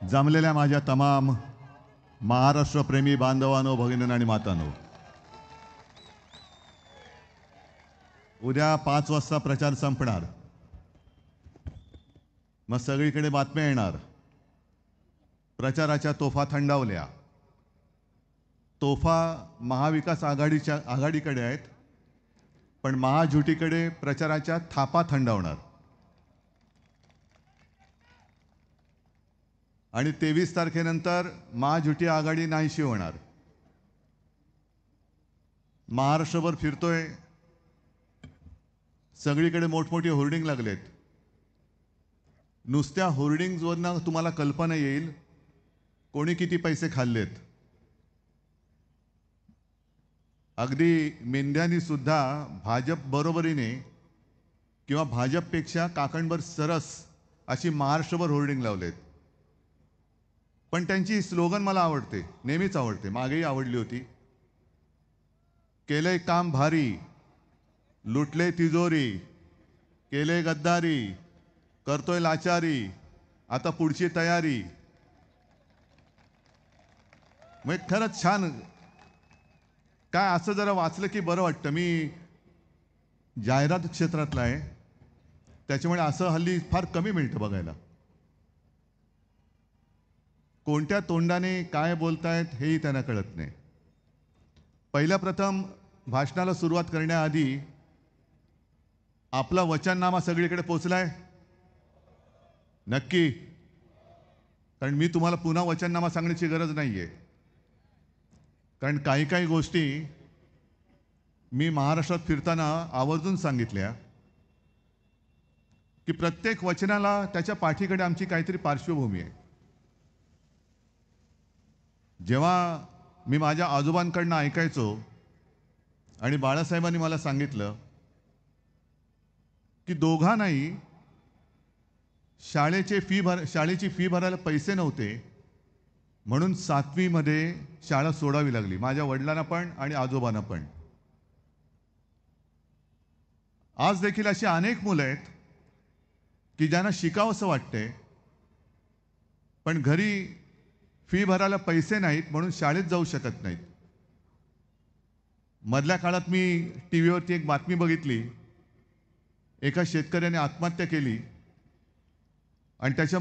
जमलेल्या माझ्या तमाम महाराष्ट्रप्रेमी बांधवांनो, भगिनींनो आणि मातांनो, उद्या 5 वाजता प्रचार संपणार. मग सगळीकडे बातम्या येणार. प्रचाराच्या तोफा थंडावल्या. तोफा महाविकास आघाडीकडे आहेत, पण महायुतीकडे प्रचाराच्या थापा थंडावणार. आणि 23 तारखेनंतर महायुती आघाडी नाहीशी होणार. महाराष्ट्रभर फिरतोय, सगळीकडे मोठमोठी होर्डिंग लागलेत. नुसत्या होर्डिंग्जवरनं तुम्हाला कल्पना येईल कोणी किती पैसे खाल्लेत. अगदी मेंढ्यांनी सुद्धा भाजप बरोबरीने किंवा भाजपपेक्षा काकणभर सरस अशी महाराष्ट्रभर होर्डिंग लावलेत. पण त्यांची स्लोगन मला आवडते, नेहमीच आवडते, मागेही आवडली होती. केलंय काम भारी, लुटले तिजोरी, केले गद्दारी, करतोय लाचारी, आता पुढची तयारी. मग खरंच छान. काय असं जरा वाचलं की बरं वाटतं. मी जाहिरात क्षेत्रातला आहे, त्याच्यामुळे असं हल्ली फार कमी मिळतं बघायला. कोणत्या तोंडाने काय बोलतायत हेही त्यांना कळत नाही. पहिल्या प्रथम भाषणाला सुरुवात करण्याआधी आपला वचननामा सगळीकडे पोचलाय नक्की? कारण मी तुम्हाला पुन्हा वचननामा सांगण्याची गरज नाहीये. कारण काही काही गोष्टी मी महाराष्ट्रात फिरताना आवर्जून सांगितल्या की प्रत्येक वचनाला त्याच्या पाठीकडे आमची काहीतरी पार्श्वभूमी आहे. जेव्हा मी माझ्या आजोबांकडनं ऐकायचो आणि बाळासाहेबांनी मला सांगितलं की दोघांनाही शाळेची फी भरायला पैसे नव्हते, म्हणून 7वी मध्ये शाळा सोडावी लागली, माझ्या वडिलांना पण आणि आजोबांना पण. आज देखील अशी अनेक मुलं आहेत की ज्यांना शिकावंसं वाटते, पण घरी फी भरायला पैसे नाहीत म्हणून शाळेत जाऊ शकत नाहीत. मधल्या काळात मी टीव्हीवरती एक बातमी बघितली. एका शेतकऱ्याने आत्महत्या केली आणि त्याच्या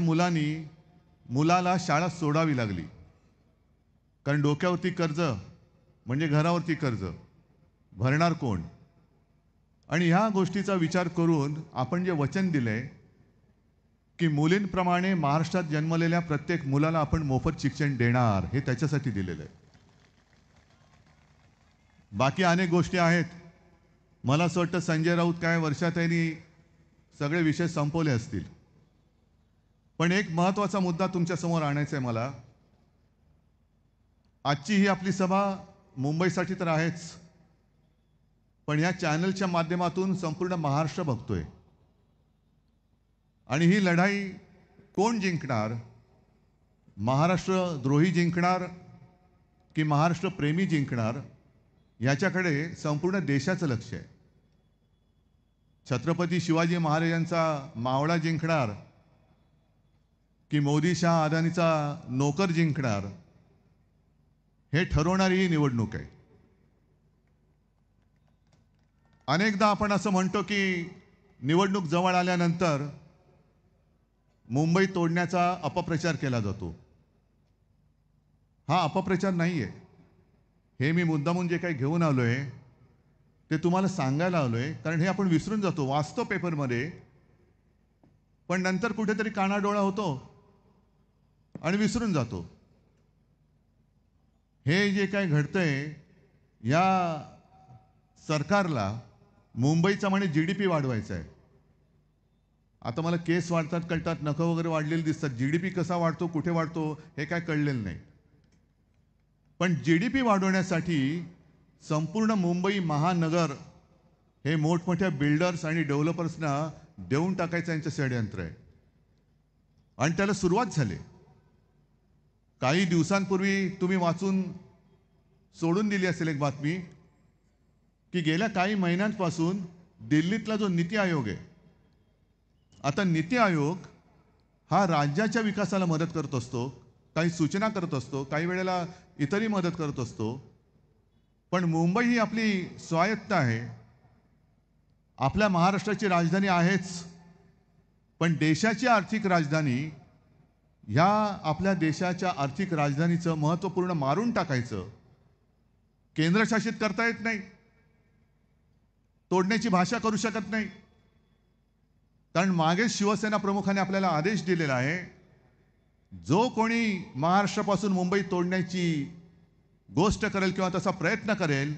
मुलाला शाळा सोडावी लागली. कारण डोक्यावरती कर्ज म्हणजे घरावरती कर्ज, भरणार कोण? आणि ह्या गोष्टीचा विचार करून आपण जे वचन दिलंय की मुलींप्रमाणे महाराष्ट्रात जन्मलेल्या प्रत्येक मुलाला आपण मोफत शिक्षण देणार, हे त्याच्यासाठी दिलेलं आहे. बाकी अनेक गोष्टी आहेत. मला असं वाटतं संजय राऊत काय वर्षात त्यांनी सगळे विषय संपवले असतील. पण एक महत्त्वाचा मुद्दा तुमच्यासमोर आणायचा आहे मला. आजची ही आपली सभा मुंबईसाठी तर आहेच, पण या चॅनलच्या माध्यमातून संपूर्ण महाराष्ट्र बघतोय. आणि ही लढाई कोण जिंकणार? महाराष्ट्रद्रोही जिंकणार की महाराष्ट्र प्रेमी जिंकणार? याच्याकडे संपूर्ण देशाचं लक्ष आहे. छत्रपती शिवाजी महाराजांचा मावळा जिंकणार की मोदी शाह अदानीचा नोकर जिंकणार, हे ठरवणारी ही निवडणूक आहे. अनेकदा आपण असं म्हणतो की निवडणूक जवळ आल्यानंतर मुंबई तोडण्याचा अपप्रचार केला जातो. हा अपप्रचार नाहीये. हे मी मुद्दामून जे काही घेऊन आलोय ते तुम्हाला सांगायला आलोय, कारण हे आपण विसरून जातो. वाचतो पेपरमध्ये, पण नंतर कुठेतरी कानाडोळा होतो आणि विसरून जातो. हे जे काय घडतंय, या सरकारला मुंबईचा म्हणे GDP वाढवायचा आहे. आता मला केस वाढतात कळतात, नखं वगैरे वाढलेली दिसतात. GDP कसा वाढतो, कुठे वाढतो हे काय कळलेलं नाही. पण GDP वाढवण्यासाठी संपूर्ण मुंबई महानगर हे मोठमोठ्या बिल्डर्स आणि डेव्हलपर्सना देऊन टाकायचं यांचं षडयंत्र आहे. आणि त्याला सुरुवात झाली. काही दिवसांपूर्वी तुम्ही वाचून सोडून दिली असेल एक बातमी की गेल्या काही महिन्यांपासून दिल्लीतला जो नीती आयोग आहे आता नीती आयोग हा राज्याच्या विकासाला मदत करत असतो, काही सूचना करत असतो, काही वेळेला इतरही मदत करत असतो. पण मुंबई ही आपली स्वायत्त आहे. आपल्या महाराष्ट्राची राजधानी आहेच, पण देशाची आर्थिक राजधानी, ह्या आपल्या देशाच्या आर्थिक राजधानीचं महत्त्वपूर्ण मारून टाकायचं, केंद्रशासित करता येत नाही, तोडण्याची भाषा करू शकत नाही. कारण मागे शिवसेना प्रमुखाने आपल्याला आदेश दिलेला आहे, जो कोणी महाराष्ट्रापासून मुंबई तोडण्याची गोष्ट करेल किंवा तसा प्रयत्न करेल,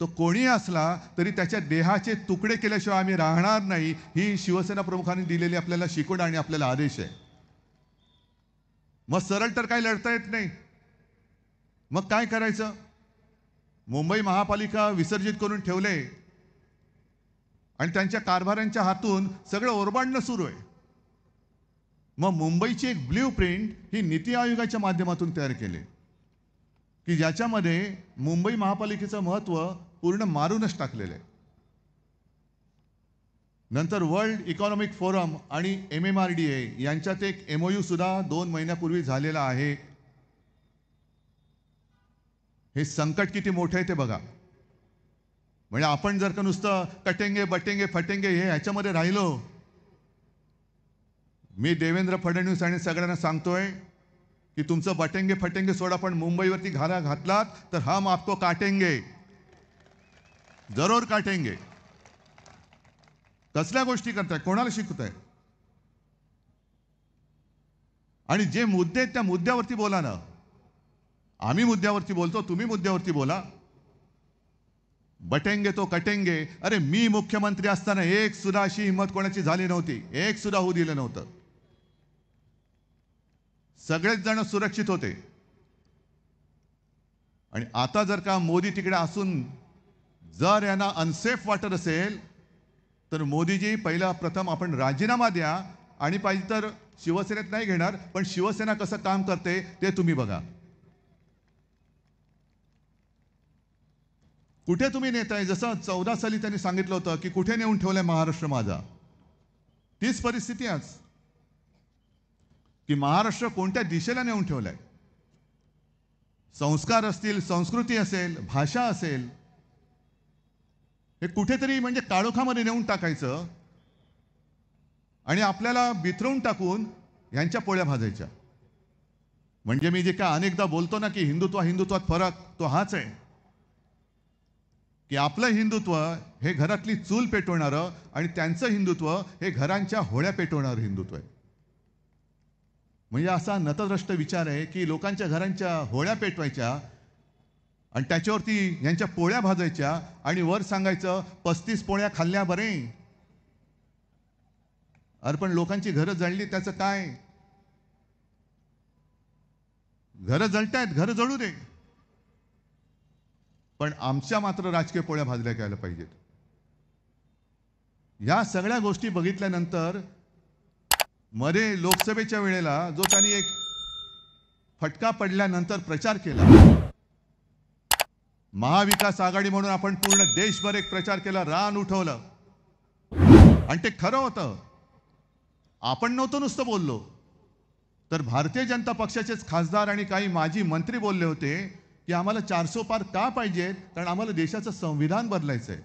तो कोणी असला तरी त्याच्या देहाचे तुकडे केल्याशिवाय आम्ही राहणार नाही, ही शिवसेना प्रमुखांनी दिलेली आपल्याला शिकवण आणि आपल्याला आदेश आहे. मग सरळ तर काही लढता येत नाही. मग काय करायचं? मुंबई महापालिका विसर्जित करून ठेवले आणि त्यांच्या कारभाऱ्यांच्या हातून सगळं ओरबाडणं सुरू आहे. मग मुंबईची एक ब्ल्यू प्रिंट ही नीती आयोगाच्या माध्यमातून तयार केली, की ज्याच्यामध्ये मुंबई महापालिकेचं महत्त्व पूर्ण मारूनच टाकलेलं आहे. नंतर वर्ल्ड इकॉनॉमिक फोरम आणि MMRDA यांच्यात एक MOU सुद्धा 2 महिन्यापूर्वी झालेला आहे. हे संकट किती मोठे आहे ते बघा. म्हणजे आपण जर का नुसतं कटेंगे बटेंगे फटेंगे हे ह्याच्यामध्ये राहिलो, मी देवेंद्र फडणवीस आणि सगळ्यांना सांगतोय की तुमचं बटेंगे फटेंगे सोडा, पण मुंबईवरती घाला घातलात तर हम आपको काटेंगे, जरूर काटेंगे. कसल्या गोष्टी करताय? कोणाला शिकवताय? आणि जे मुद्दे आहेत त्या मुद्द्यावरती बोला ना. आम्ही मुद्द्यावरती बोलतो, तुम्ही मुद्द्यावरती बोला. बटेंगे तो कटेंगे. अरे मी मुख्यमंत्री असताना एक सुद्धा अशी हिंमत कोणाची झाली नव्हती, एक सुद्धा होऊ दिलं नव्हतं. सगळेच जण सुरक्षित होते. आणि आता जर का मोदी तिकडे असून जर यांना अनसेफ वाटत असेल तर मोदीजी पहिला प्रथम आपण राजीनामा द्या आणि पाहिजे तर शिवसेनेत नाही घेणार, पण शिवसेना कसं काम करते ते तुम्ही बघा. कुठे तुम्ही नेताय? जसं 14 साली त्यांनी सांगितलं होतं की कुठे नेऊन ठेवलंय महाराष्ट्र माझा, तीच परिस्थिती आज की महाराष्ट्र कोणत्या दिशेला नेऊन ठेवलाय. संस्कार असतील, संस्कृती असेल, भाषा असेल, हे कुठेतरी म्हणजे काळोखामध्ये नेऊन टाकायचं आणि आपल्याला बिथरवून टाकून यांच्या पोळ्या भाजायच्या. म्हणजे मी जे काय अनेकदा बोलतो ना की हिंदुत्वात फरक, तो हाच आहे की आपलं हिंदुत्व हे घरातली चूल पेटवणारं आणि त्यांचं हिंदुत्व हे घरांच्या होळ्या पेटवणारं हिंदुत्व आहे. म्हणजे असा नतद्रष्ट विचार आहे की लोकांच्या घरांच्या होळ्या पेटवायच्या आणि त्याच्यावरती यांच्या पोळ्या भाजायच्या आणि वर सांगायचं 35 पोळ्या खाल्ल्या बरे. अरे पण लोकांची घरं जळली त्याचं काय? घरं जळतायत, घरं जळू दे, पण आमच्या मात्र राजकीय पोळ्या भाजल्या गेल्या पाहिजेत. या सगळ्या गोष्टी बघितल्यानंतर मध्ये लोकसभेच्या वेळेला जो त्यांनी एक फटका पडल्यानंतर प्रचार केला, महाविकास आघाडी म्हणून आपण पूर्ण देशभर एक प्रचार केला, रान उठवलं आणि ते खरं होतं. आपण नव्हतं नुसतं बोललो, तर भारतीय जनता पक्षाचेच खासदार आणि काही माजी मंत्री बोलले होते की आम्हाला 400 पार का पाहिजे, कारण आम्हाला देशाचं संविधान बदलायचंय.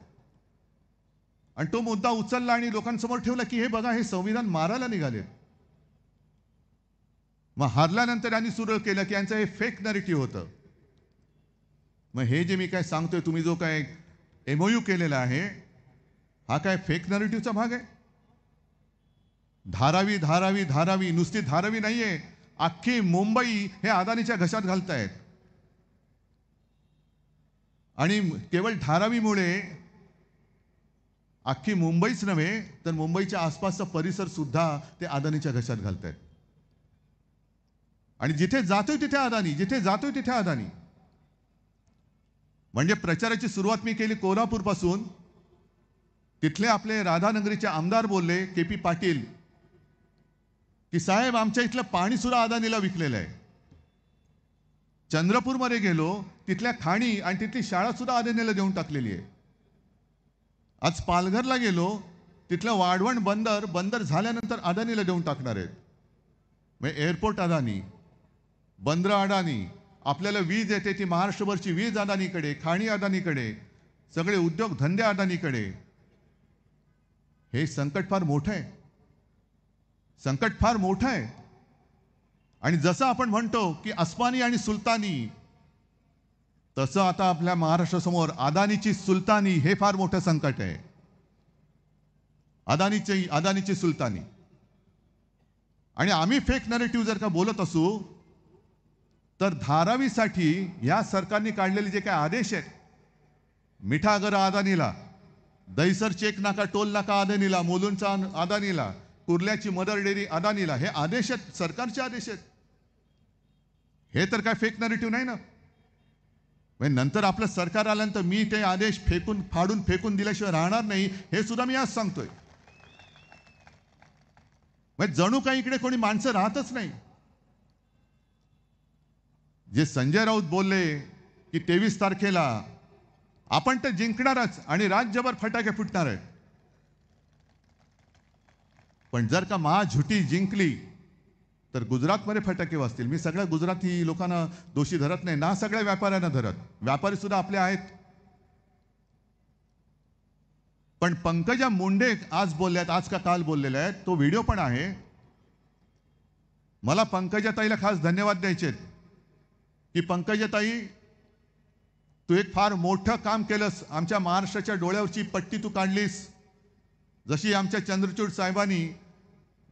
आणि तो मुद्दा उचलला आणि लोकांसमोर ठेवला की हे बघा, हे संविधान मारायला निघाले. मग हारल्यानंतर यांनी सुरू केलं की यांचं हे फेक नॅरेटिव्ह होतं. मग हे जे मी काय सांगतोय, तुम्ही जो काय MOU केलेला आहे, हा काय फेक नॅरेटिव्हचा भाग आहे? धारावी धारावी धारावी, नुसती धारावी नाहीये, अख्खी मुंबई हे अदानीच्या घशात घालतायत. आणि केवळ धारावीमुळे अख्खी मुंबईच नव्हे तर मुंबईच्या आसपासचा परिसर सुद्धा ते अदानीच्या घशात घालतायत. आणि जिथे जातोय तिथे अदानी, जिथे जातोय तिथे अदानी. म्हणजे प्रचाराची सुरुवात मी केली कोल्हापूर पासून. तिथले आपले राधानगरीचे आमदार बोलले KP पाटील की साहेब आमच्या इथलं पाणी सुद्धा अदानीला विकलेलं आहे. चंद्रपूरमध्ये गेलो, तिथल्या खाणी आणि तिथली शाळा सुद्धा अदानीला देऊन टाकलेली आहे. आज पालघरला गेलो तिथलं वाढवण बंदर झाल्यानंतर अदानीला देऊन टाकणार आहेत. म्हणजे एअरपोर्ट अदानी, बंदरं अदानी, आपल्याला वीज येते ती महाराष्ट्रभरची वीज अदानीकडे, खाणी अदानीकडे, सगळे उद्योग धंदे अदानीकडे. हे संकट फार मोठं आहे, संकट फार मोठं आहे. आणि जसं आपण म्हणतो की अस्मानी आणि सुलतानी, तसं आता आपल्या महाराष्ट्रासमोर अदानीची सुलतानी हे फार मोठं संकट आहे. अदानीची सुलतानी. आणि आम्ही फेक नरेटिव्ह जर का बोलत असू तर धारावीसाठी या सरकारने काढलेले जे काही आदेश आहेत, मिठागरा अदानीला, दहिसर चेक नाका टोल नाका अदानीला, मुलुंडचा अदानीला, कुर्ल्याची मदर डेअरी अदानीला, हे आदेश आहेत, सरकारचे आदेश आहेत. हे तर काय फेक नरेटिव्ह नाही ना. नंतर आपलं सरकार आल्यानंतर मी ते आदेश फाडून फेकून दिल्याशिवाय राहणार नाही, हे सुद्धा मी आज सांगतोय. जणू काही इकडे कोणी माणसं राहतच नाही. जे संजय राऊत बोलले की 23 तारखेला आपण तर जिंकणारच आणि राज्यभर फटाके फुटणार आहेत. पण जर का महाझुटी जिंकली तर गुजरातमध्ये फटाके वाजतील. मी सगळ्या गुजराती लोकांना दोषी धरत नाही ना, सगळ्या व्यापाऱ्यांना धरत. व्यापारी सुद्धा आपले आहेत. पण पंकजा मुंडे आज बोलल्यात, आज का काल बोललेल्या आहेत, तो व्हिडिओ पण आहे. मला पंकजाताईला खास धन्यवाद द्यायचे की पंकजाताई, तू एक फार मोठं काम केलंस. आमच्या महाराष्ट्राच्या डोळ्यावरची पट्टी तू काढलीस. जशी आमच्या चंद्रचूड साहेबांनी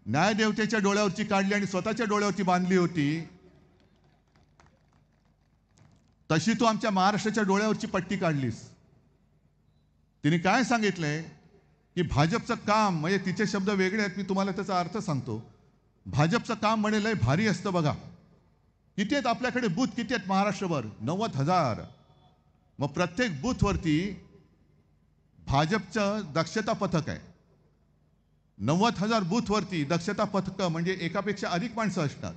न्यायदेवतेच्या डोळ्यावरची काढली आणि स्वतःच्या डोळ्यावरती बांधली होती, तशी तू आमच्या महाराष्ट्राच्या डोळ्यावरची पट्टी काढलीस. तिने काय सांगितलंय की भाजपचं काम, म्हणजे तिचे शब्द वेगळे आहेत, मी तुम्हाला त्याचा अर्थ सांगतो. भाजपचं काम म्हणे लय भारी असतं बघा. किती आहेत आपल्याकडे बूथ, किती आहेत महाराष्ट्रभर? 90,000. मग प्रत्येक बूथवरती भाजपचं दक्षता पथक आहे. 90,000 बूथवरती दक्षता पथक म्हणजे एकापेक्षा अधिक माणसं असतात.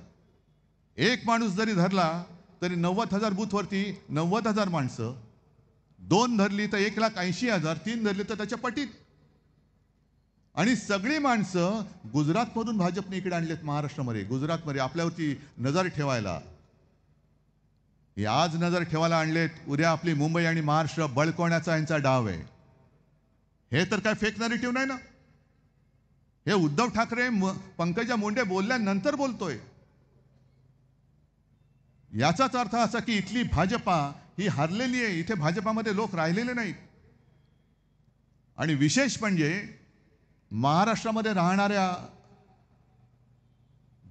एक माणूस जरी धरला तरी 90,000 बूथवरती 90,000 माणसं. 2 धरली तर 1,80,000, 3 धरली तर त्याच्या पटीत. आणि सगळी माणसं गुजरातमधून भाजपने इकडे आणलेत महाराष्ट्रामध्ये, गुजरातमध्ये आपल्यावरती नजर ठेवायला. हे आज नजर ठेवायला आणलेत, उद्या आपली मुंबई आणि महाराष्ट्र बळकवण्याचा यांचा डाव आहे. हे तर काय फेक नरेटिव्ह नाही ना. हे उद्धव ठाकरे पंकजा मुंडे बोलल्यानंतर बोलतोय. याचाच अर्थ असा की इथली भाजपा ही हरलेली आहे. इथे भाजपामध्ये लोक राहिलेले नाहीत. आणि विशेष म्हणजे महाराष्ट्रामध्ये राहणाऱ्या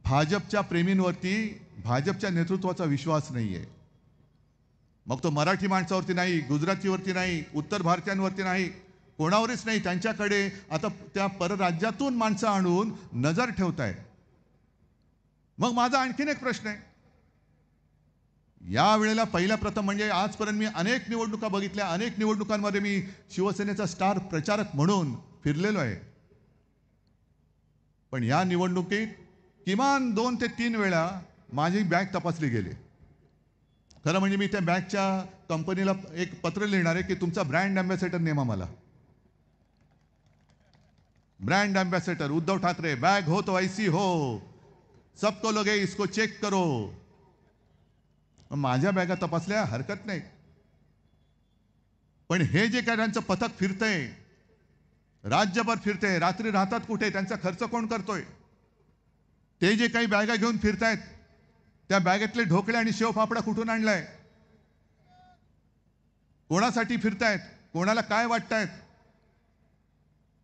भाजपच्या प्रेमींवरती भाजपच्या नेतृत्वाचा विश्वास नाहीये. मग तो मराठी माणसावरती नाही, गुजरातीवरती नाही, उत्तर भारतीयांवरती नाही, कोणावरच नाही. त्यांच्याकडे आता त्या परराज्यातून माणसं आणून नजर ठेवतायत. मग माझा आणखीन एक प्रश्न आहे. या वेळेला पहिल्या प्रथम म्हणजे आजपर्यंत मी अनेक निवडणुका बघितल्या, अनेक निवडणुकांमध्ये मी शिवसेनेचा स्टार प्रचारक म्हणून फिरलेलो आहे. पण या निवडणुकीत किमान 2 ते 3 वेळा माझी बॅग तपासली गेली. खरं म्हणजे मी त्या बॅगच्या कंपनीला एक पत्र लिहिणार आहे की तुमचा ब्रँड अँबॅसेडर नेमा मला. Brand ambassador Uddhav Thackeray, bag हो तो ऐसी हो, सबको लोगे इसको चेक करो. माझ्या बॅगा तपासल्या हरकत नाही. पण हे जे काय त्यांचं पथक फिरतंय, राज्यभर फिरतंय, रात्री राहतात कुठे, त्यांचा खर्च कोण करतोय? ते जे काही बॅगा घेऊन फिरतायत, त्या बॅगेतले ढोकळे आणि शेवफाफडा कुठून आणलाय? कोणासाठी फिरतायत? कोणाला काय वाटतायत?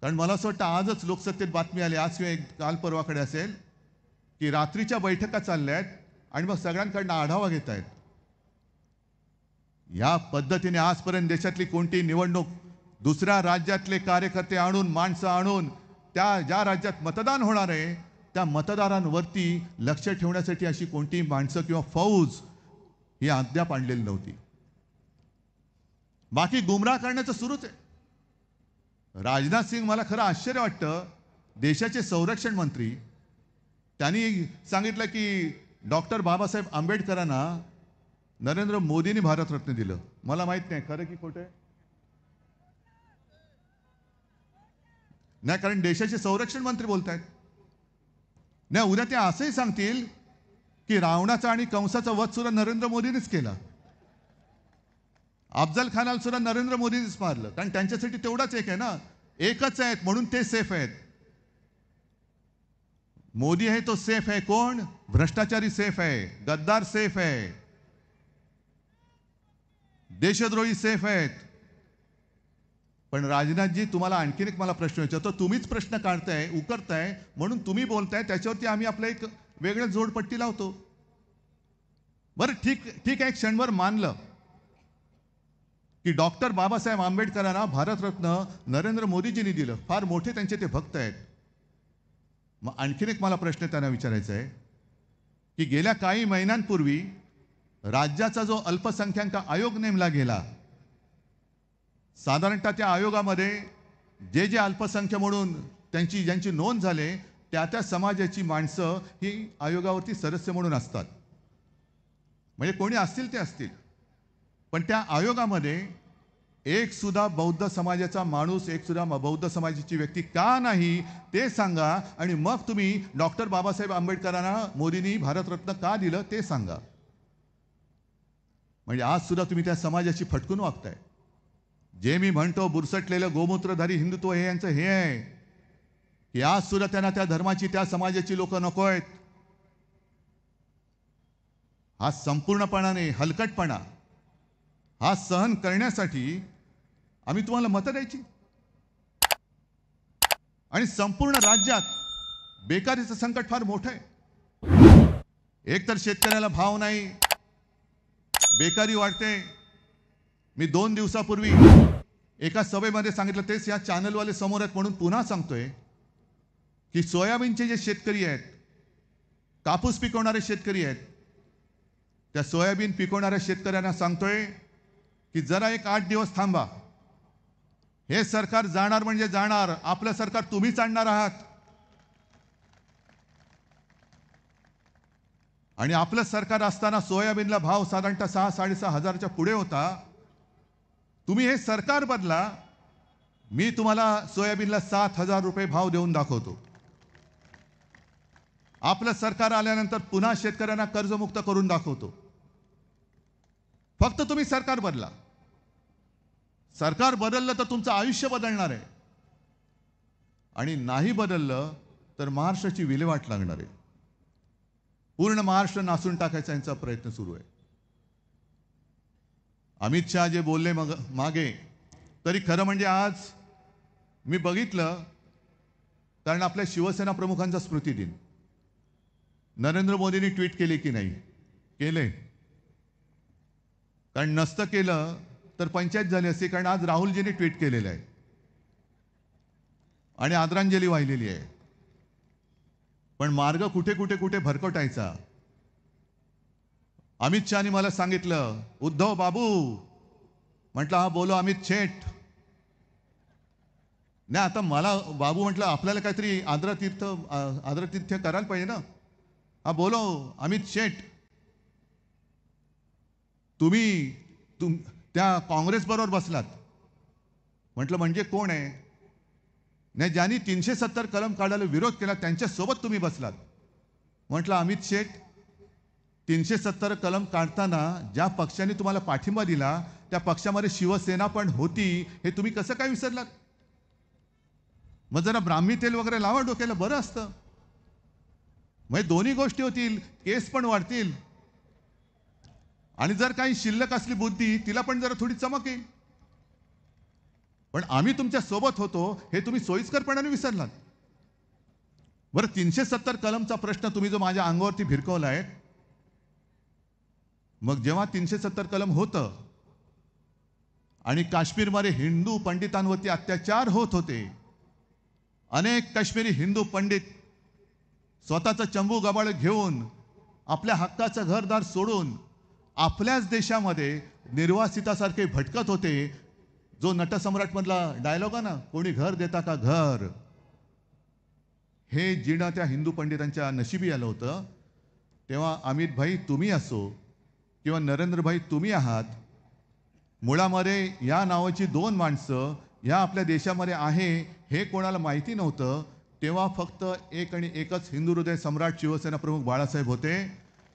कारण मला असं वाटतं आजच लोकसत्तेत बातमी आली, आज किंवा काल परवाकडे असेल, की रात्रीच्या बैठका चालल्या आहेत आणि मग सगळ्यांकडनं आढावा घेत आहेत. या पद्धतीने आजपर्यंत देशातली कोणती निवडणूक दुसऱ्या राज्यातले कार्यकर्ते आणून, माणसं आणून, त्या ज्या राज्यात मतदान होणार आहे त्या मतदारांवरती लक्ष ठेवण्यासाठी अशी कोणती माणसं किंवा फौज ही अद्याप आणलेली नव्हती. बाकी गुमराह करण्याचं सुरूच आहे. राजनाथ सिंग, मला खरं आश्चर्य वाटतं, देशाचे संरक्षण मंत्री, त्यांनी सांगितलं की डॉक्टर बाबासाहेब आंबेडकरांना नरेंद्र मोदींनी भारतरत्न दिलं. मला माहित नाही खरं की खोटं आहे. नाही, कारण देशाचे संरक्षण मंत्री बोलतायत. नाही, उद्या ते असंही सांगतील की रावणाचा आणि कंसाचा वध सुद्धा नरेंद्र मोदींनीच केला. अफजल खानाला सुद्धा नरेंद्र मोदींनीच मारलं, कारण त्यांच्यासाठी तेवढाच एक आहे ना, एकच आहेत म्हणून ते सेफ आहेत. मोदी आहे तो सेफ आहे. कोण? भ्रष्टाचारी सेफ आहे, गद्दार सेफ आहे, देशद्रोही सेफ आहेत. पण राजनाथजी, तुम्हाला आणखीन एक मला प्रश्न विचारतो. तुम्हीच प्रश्न काढताय, उकरताय, म्हणून तुम्ही बोलताय, त्याच्यावरती आम्ही आपलं एक वेगळं जोडपट्टी लावतो. बरं, ठीक आहे, एक क्षणभर मानलं की डॉक्टर बाबासाहेब आंबेडकरांना भारतरत्न नरेंद्र मोदीजींनी दिलं, फार मोठे त्यांचे ते भक्त आहेत. मग आणखीन एक मला प्रश्न त्यांना विचारायचा आहे की गेल्या काही महिन्यांपूर्वी राज्याचा जो अल्पसंख्याक आयोग नेमला गेला, साधारणतः त्या आयोगामध्ये जे जे अल्पसंख्य म्हणून ज्यांची नोंद झाले त्या समाजाची माणसं ही आयोगावरती सदस्य म्हणून असतात. म्हणजे कोणी असतील ते असतील, पण त्या आयोगामध्ये एक सुद्धा बौद्ध समाजाचा माणूस, एक सुद्धा बौद्ध समाजाची व्यक्ती का नाही ते सांगा, आणि मग तुम्ही डॉक्टर बाबासाहेब आंबेडकरांना मोदींनी भारतरत्न का दिलं ते सांगा. म्हणजे आज सुद्धा तुम्ही त्या समाजाची फटकून वागताय. जे मी म्हणतो बुरसटलेलं गोमूत्रधारी हिंदुत्व हे यांचं हे आहे की आज सुद्धा त्यांना त्या धर्माची, त्या समाजाची लोक नको आहेत. हा संपूर्णपणाने हलकटपणा, हा सहन करण्यासाठी आम्ही तुम्हाला मतं द्यायची. आणि संपूर्ण राज्यात बेकारीचं संकट फार मोठं आहे. एकतर शेतकऱ्याला भाव नाही, बेकारी वाढते. मी 2 दिवसापूर्वी एका सभेमध्ये सांगितलं, तेच या चॅनलवाले समोर आहेत म्हणून पुन्हा सांगतोय की सोयाबीनचे जे शेतकरी आहेत, कापूस पिकवणारे शेतकरी आहेत, त्या सोयाबीन पिकवणाऱ्या शेतकऱ्यांना सांगतोय की जरा एक 8 दिवस थांबा. हे सरकार जाणार म्हणजे जाणार, आपलं सरकार तुम्हीच आणणार आहात. आणि आपलं सरकार असताना सोयाबीनला भाव साधारणतः 6-6.5 हजाराच्या पुढे होता. तुम्ही हे सरकार बदला, मी तुम्हाला सोयाबीनला 7,000 रुपये भाव देऊन दाखवतो. आपलं सरकार आल्यानंतर पुन्हा शेतकऱ्यांना कर्जमुक्त करून दाखवतो. फक्त तुम्ही सरकार बदला. सरकार बदललं तर तुमचं आयुष्य बदलणार आहे, आणि नाही बदललं तर महाराष्ट्राची विल्हेवाट लागणार आहे. पूर्ण महाराष्ट्र नासून टाकायचा यांचा प्रयत्न सुरू आहे. अमित शहा जे बोलले मागे, तरी खरं म्हणजे आज मी बघितलं, कारण आपल्या शिवसेना प्रमुखांचा स्मृती दिन नरेंद्र मोदींनी ट्विट केले की नाही? केले. कारण नसतं केलं तर पंचायत झाली असती, कारण आज राहुलजींनी ट्विट केलेलं आहे आणि आदरांजली वाहिलेली आहे. पण मार्ग कुठे कुठे कुठे भरकटायचा. अमित शहानी मला सांगितलं, उद्धव बाबू, म्हटलं हा बोलो अमित शेठ. नाही, आता मला बाबू म्हटलं, आपल्याला काहीतरी आदरातिथ्य करायला पाहिजे ना. हा बोलो अमित शेठ. तुम्ही त्या काँग्रेस बरोबर बसलात. म्हटलं म्हणजे कोण आहे? नाही, ज्यांनी 370 कलम काढायला विरोध केला त्यांच्यासोबत तुम्ही बसलात. म्हटलं अमित शेठ, 370 कलम काढताना ज्या पक्षाने तुम्हाला पाठिंबा दिला त्या पक्षामध्ये शिवसेना पण होती, हे तुम्ही कसं काय विसरलात? मग जरा ब्राह्मी तेल वगैरे लावा डोक्याला, बरं असतं. म्हणजे दोन्ही गोष्टी होतील, केस पण वाढतील, आणि जर काही शिल्लक असली बुद्धी तिला पण जरा थोडी चमक येईल. पण आम्ही तुमच्या सोबत होतो हे तुम्ही सोयीस्करपणाने विसरलात. बरं, 370 कलमचा प्रश्न तुम्ही जो माझ्या अंगावरती भिरकवलाय, मग जेव्हा 370 कलम होतं आणि काश्मीरमध्ये हिंदू पंडितांवरती अत्याचार होत होते, अनेक काश्मीरी हिंदू पंडित स्वतःचं चंबू गबाळ घेऊन आपल्या हक्काचं घरदार सोडून आपल्याच देशामध्ये निर्वासितासारखे भटकत होते. जो नटसम्राट मधला डायलॉग आहे ना, कोणी घर देता का घर, हे जिणं त्या हिंदू पंडितांच्या नशिबी आलं होतं. तेव्हा अमित भाई तुम्ही असो किंवा नरेंद्र भाई तुम्ही आहात, मुळामध्ये या नावाची 2 माणसं ह्या आपल्या देशामध्ये आहे हे कोणाला माहिती नव्हतं, तेव्हा फक्त एक आणि एकच हिंदू हृदय सम्राट शिवसेना प्रमुख बाळासाहेब होते,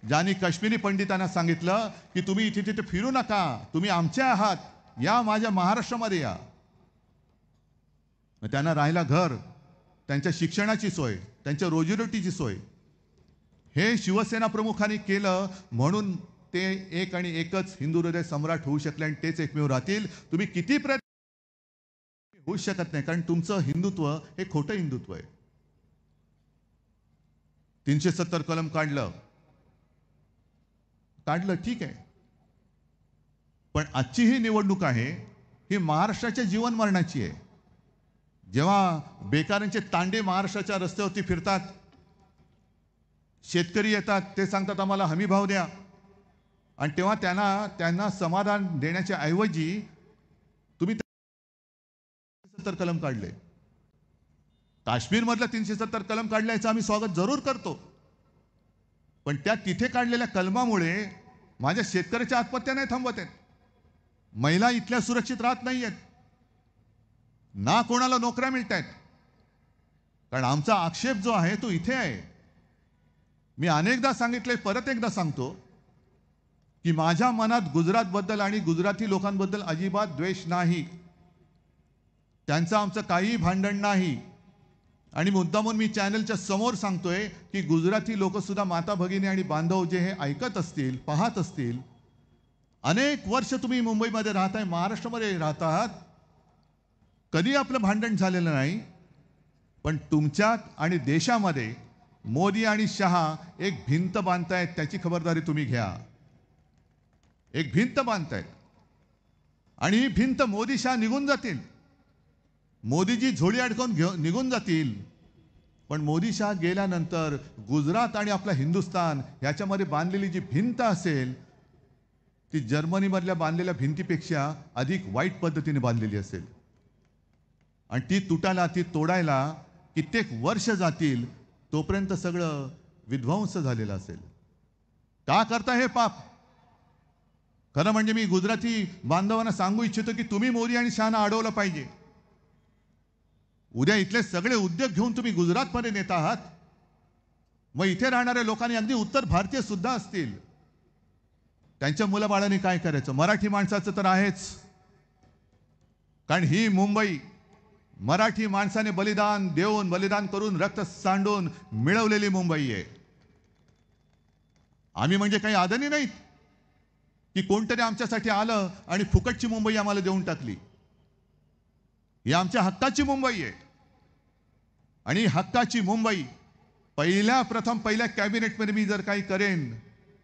ज्यांनी काश्मीरी पंडितांना सांगितलं की तुम्ही इथे तिथे फिरू नका, तुम्ही आमचे आहात, या माझ्या महाराष्ट्रामध्ये या. त्यांना राहायला घर, त्यांच्या शिक्षणाची सोय, त्यांच्या रोजीरोटीची सोय हे शिवसेना प्रमुखांनी केलं, म्हणून ते एक आणि एकच हिंदू हृदय सम्राट होऊ शकले आणि तेच एकमेव राहतील. तुम्ही किती प्रयत्न होऊ शकत नाही, कारण तुमचं हिंदुत्व हे खोटं हिंदुत्व आहे. 370 कलम काढलं ठीक आहे, पण आजची ही निवडणूक आहे ही महाराष्ट्राच्या जीवन मरणाची आहे. जेव्हा बेकारांचे तांडे महाराष्ट्राच्या रस्त्यावरती फिरतात, शेतकरी येतात, ते सांगतात आम्हाला हमी भाव द्या, आणि तेव्हा त्यांना समाधान देण्याच्या ऐवजी तुम्ही 370 कलम काढले. काश्मीरमधलं 370 कलम काढल्याचं आम्ही स्वागत जरूर करतो, पण त्या तिथे काढलेल्या कलमामुळे माझ्या शेतकऱ्याच्या आत्महत्या नाही थांबवत आहेत, महिला इथल्या सुरक्षित राहत नाहीयेत, ना कोणाला नोकऱ्या मिळत आहेत. कारण आमचा आक्षेप जो आहे तो इथे आहे. मी अनेकदा सांगितले, परत एकदा सांगतो की माझ्या मनात गुजरातबद्दल आणि गुजराती लोकांबद्दल अजिबात द्वेष नाही, त्यांचं आमचं काही भांडण नाही. आणि मुद्दामून मी चॅनलच्या समोर सांगतोय की गुजराती लोक सुद्धा माता भगिनी आणि बांधव जे हे ऐकत असतील, पाहत असतील, अनेक वर्ष तुम्ही मुंबईमध्ये राहताय, महाराष्ट्रामध्ये राहतात, कधी आपलं भांडण झालेलं नाही, पण तुमच्यात आणि देशामध्ये मोदी आणि शहा एक भिंत बांधतायत, त्याची खबरदारी तुम्ही घ्या. एक भिंत बांधतायत आणि ही भिंत मोदी शहा निघून जातील, मोदीजी झोळी अडकवून निघून जातील, पण मोदी शहा गेल्यानंतर गुजरात आणि आपला हिंदुस्थान याच्यामध्ये बांधलेली जी भिंत असेल ती जर्मनीमधल्या बांधलेल्या भिंतीपेक्षा अधिक वाईट पद्धतीने बांधलेली असेल, आणि ती तुटायला, ती तोडायला कित्येक वर्ष जातील, तोपर्यंत सगळं विध्वंस झालेलं असेल. का करता हे पाप? खरं म्हणजे मी गुजराती बांधवांना सांगू इच्छितो की तुम्ही मोदी आणि शहाना अडवलं पाहिजे. उद्या इथले सगळे उद्योग घेऊन तुम्ही गुजरातमध्ये नेत आहात, मग इथे राहणाऱ्या लोकांनी, अगदी उत्तर भारतीय सुद्धा असतील, त्यांच्या मुलाबाळांनी काय करायचं? मराठी माणसाचं तर आहेच, कारण ही मुंबई मराठी माणसाने बलिदान देऊन, बलिदान करून, रक्त सांडून मिळवलेली मुंबई आहे. आम्ही म्हणजे काही आदनी नाहीत की कोणतरी आमच्यासाठी आलं आणि फुकटची मुंबई आम्हाला देऊन टाकली. ही आमच्या हक्काची मुंबई आहे, आणि हक्काची मुंबई पहिल्या कॅबिनेटमध्ये मी जर काही करेन,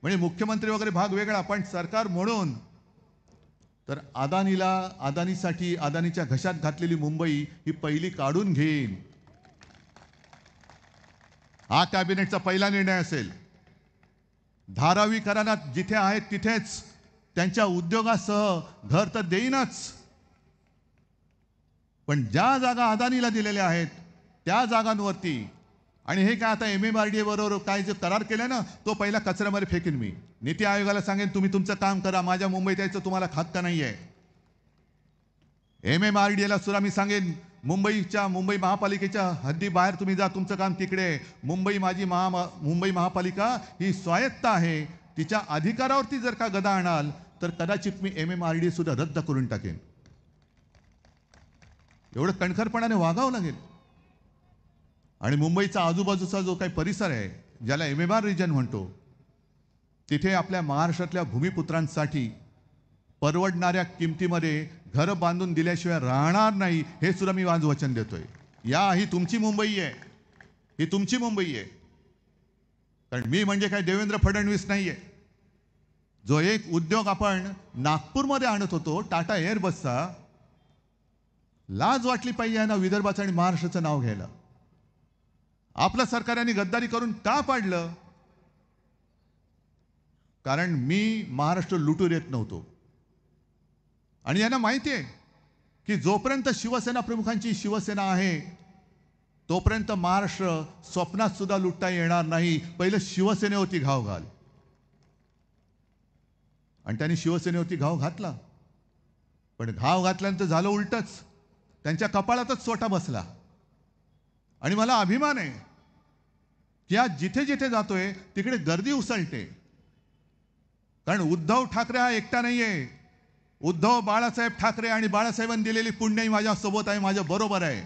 म्हणजे मुख्यमंत्री वगैरे भाग वेगळा, पण सरकार म्हणून तर अदानीसाठी अदानीच्या घशात घातलेली मुंबई ही पहिली काढून घेईन. हा कॅबिनेटचा पहिला निर्णय असेल. धारावी करारात जिथे आहेत तिथेच त्यांच्या उद्योगासह घर तर देईनच, पण ज्या जागा अदानीला दिलेल्या आहेत त्या जागांवरती, आणि हे काय आता MMRDA बरोबर काय जे करार केले ना, तो पहिला कचऱ्यामध्ये फेकीन मी. नीती आयोगाला सांगेन तुम्ही तुमचं काम करा, माझ्या मुंबईत यायचं तुम्हाला हक्क नाहीये. MMRDAला सुद्धा मी सांगेन, मुंबई महापालिकेच्या हद्दीबाहेर तुम्ही जा, तुमचं काम तिकडे. मुंबई महापालिका ही स्वायत्त आहे, तिच्या अधिकारावरती जर का गदा आणाल तर कदाचित मी MMRDA सुद्धा रद्द करून टाकेन. एवढं कणखरपणाने वागावं लागेल. आणि मुंबईचा आजूबाजूचा जो काही परिसर आहे, ज्याला MMR रिजन म्हणतो, तिथे आपल्या महाराष्ट्रातल्या भूमिपुत्रांसाठी परवडणाऱ्या किमतीमध्ये घरं बांधून दिल्याशिवाय राहणार नाही, हे सुद्धा मी आज वचन देतोय. ही तुमची मुंबई आहे, ही तुमची मुंबई आहे. कारण मी म्हणजे काय देवेंद्र फडणवीस नाहीये. जो एक उद्योग आपण नागपूरमध्ये आणत होतो, टाटा एअरबसचा, लाज वाटली पाहिजे ना विदर्भाचं आणि महाराष्ट्राचं नाव घ्यायला. आपलं सरकारने गद्दारी करून का पाडलं? कारण मी महाराष्ट्र लुटू देत नव्हतो, आणि यांना माहिती आहे की जोपर्यंत शिवसेना प्रमुखांची शिवसेना आहे तोपर्यंत महाराष्ट्र स्वप्नात सुद्धा लुटता येणार नाही. पहिलं शिवसेनेवरती घाव घाल, आणि त्यांनी शिवसेनेवरती घाव घातला, पण घाव घातल्यानंतर झालं उलटच. त्यांच्या कपाळातच सोटा बसला. आणि मला अभिमान आहे की आज जिथे जिथे जातोय तिकडे गर्दी उसळते. कारण उद्धव ठाकरे हा एकटा नाहीये. उद्धव बाळासाहेब ठाकरे आणि बाळासाहेबांनी दिलेली पुण्याई माझ्या सोबत आहे, माझ्या बरोबर आहे.